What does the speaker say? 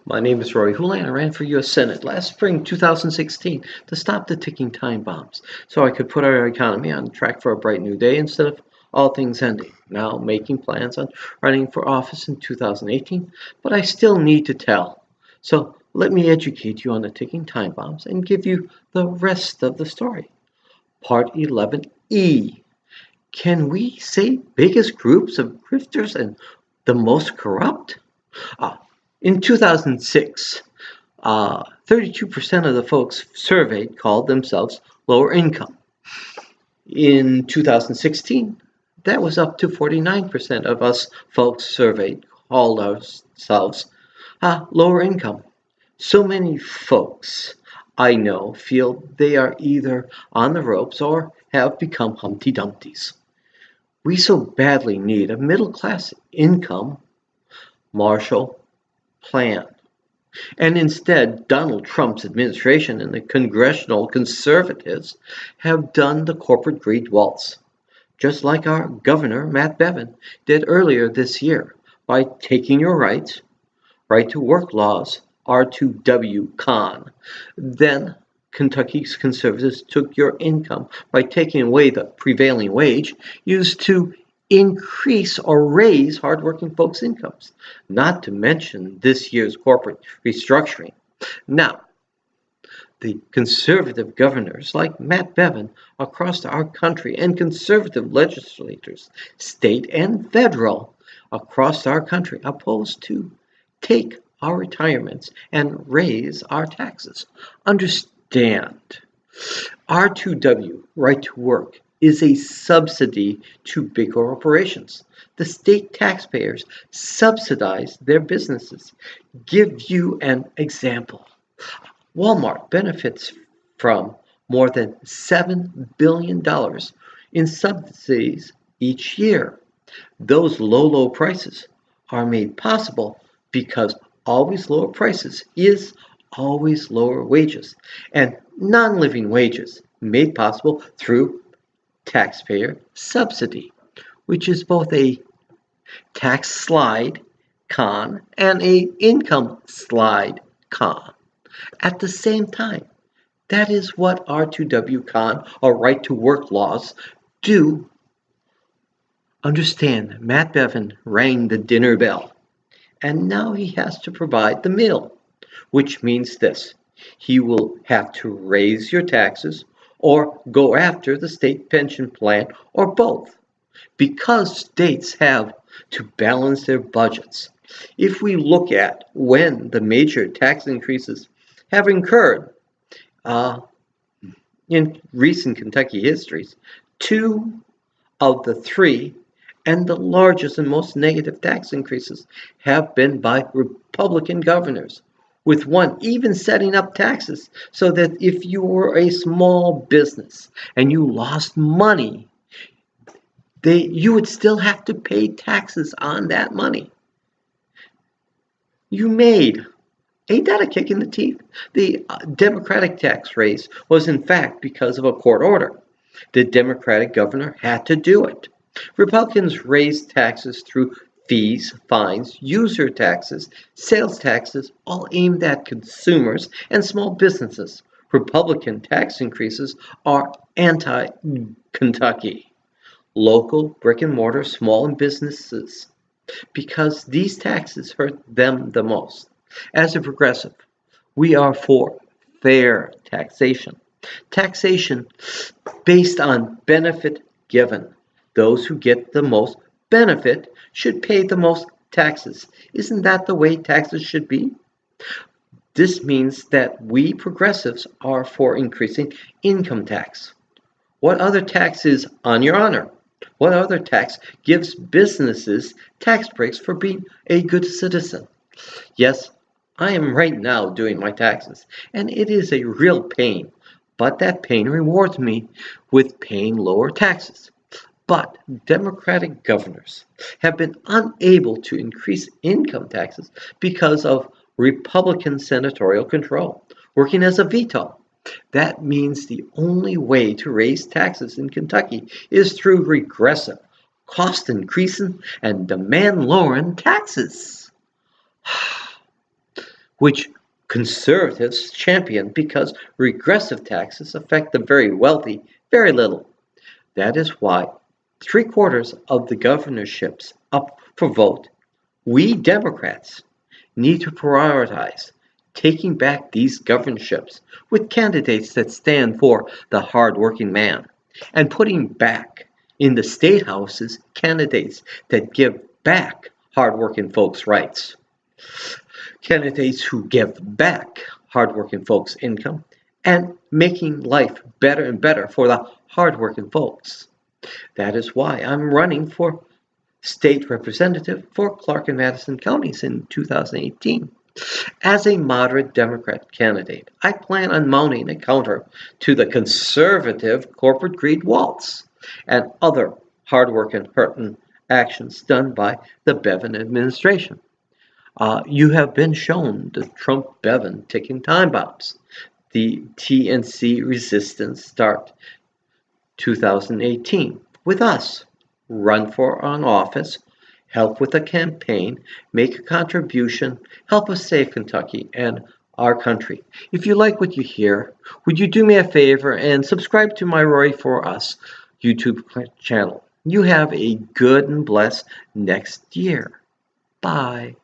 My name is Rory Houlihan. I ran for U.S. Senate last spring, 2016, to stop the ticking time bombs so I could put our economy on track for a bright new day instead of all things ending. Now making plans on running for office in 2018, but I still need to tell. So let me educate you on the ticking time bombs and give you the rest of the story. Part 11E. Can we say biggest groups of grifters and the most corrupt? Ah, in 2006, 32% of the folks surveyed called themselves lower income. In 2016, that was up to 49% of us folks surveyed called ourselves lower income. So many folks I know feel they are either on the ropes or have become Humpty Dumptys. We so badly need a middle class income Marshall Plan. And instead, Donald Trump's administration and the congressional conservatives have done the corporate greed waltz, just like our governor, Matt Bevin, did earlier this year by taking your rights, right to work laws, R2W con. Then Kentucky's conservatives took your income by taking away the prevailing wage used to increase or raise hardworking folks' incomes, not to mention this year's corporate restructuring. Now, the conservative governors like Matt Bevin across our country and conservative legislators, state and federal, across our country opposed to take our retirements and raise our taxes. Understand, R2W, right to work, is a subsidy to big corporations. The state taxpayers subsidize their businesses. Give you an example. Walmart benefits from more than $7 billion in subsidies each year. Those low prices are made possible because always lower prices is always lower wages, and non-living wages made possible through taxpayer subsidy, which is both a tax slide con and a income slide con. At the same time, that is what R2W con or right to work laws do. Understand, Matt Bevin rang the dinner bell, and now he has to provide the meal, which means this: he will have to raise your taxes or go after the state pension plan, or both, because states have to balance their budgets. If we look at when the major tax increases have occurred in recent Kentucky histories, two of the three and the largest and most negative tax increases have been by Republican governors, with one even setting up taxes so that if you were a small business and you lost money, you would still have to pay taxes on that money you made. Ain't that a kick in the teeth? The Democratic tax raise was in fact because of a court order. The Democratic governor had to do it. Republicans raised taxes through fees, fines, user taxes, sales taxes, all aimed at consumers and small businesses. Republican tax increases are anti-Kentucky, local brick and mortar small businesses, because these taxes hurt them the most. As a progressive, we are for fair taxation. Taxation based on benefit given. Those who get the most benefit should pay the most taxes. Isn't that the way taxes should be? This means that we progressives are for increasing income tax. What other tax is on your honor? What other tax gives businesses tax breaks for being a good citizen? Yes, I am right now doing my taxes, and it is a real pain, but that pain rewards me with paying lower taxes. But Democratic governors have been unable to increase income taxes because of Republican senatorial control, working as a veto. That means the only way to raise taxes in Kentucky is through regressive, cost increasing, and demand lowering taxes. which conservatives champion because regressive taxes affect the very wealthy very little. That is why three-quarters of the governorships up for vote, we Democrats need to prioritize taking back these governorships with candidates that stand for the hardworking man and putting back in the state houses candidates that give back hardworking folks' rights, candidates who give back hardworking folks' income and making life better and better for the hardworking folks. That is why I'm running for state representative for Clark and Madison counties in 2018. As a moderate Democrat candidate, I plan on mounting a counter to the conservative corporate greed waltz and other hard-work and hurting actions done by the Bevin administration. You have been shown the Trump-Bevin ticking time bombs. The TNC resistance start 2018 with us. Run for an office, help with a campaign, make a contribution, help us save Kentucky and our country. If you like what you hear, would you do me a favor and subscribe to my Rory for Us YouTube channel? You have a good and blessed next year. Bye.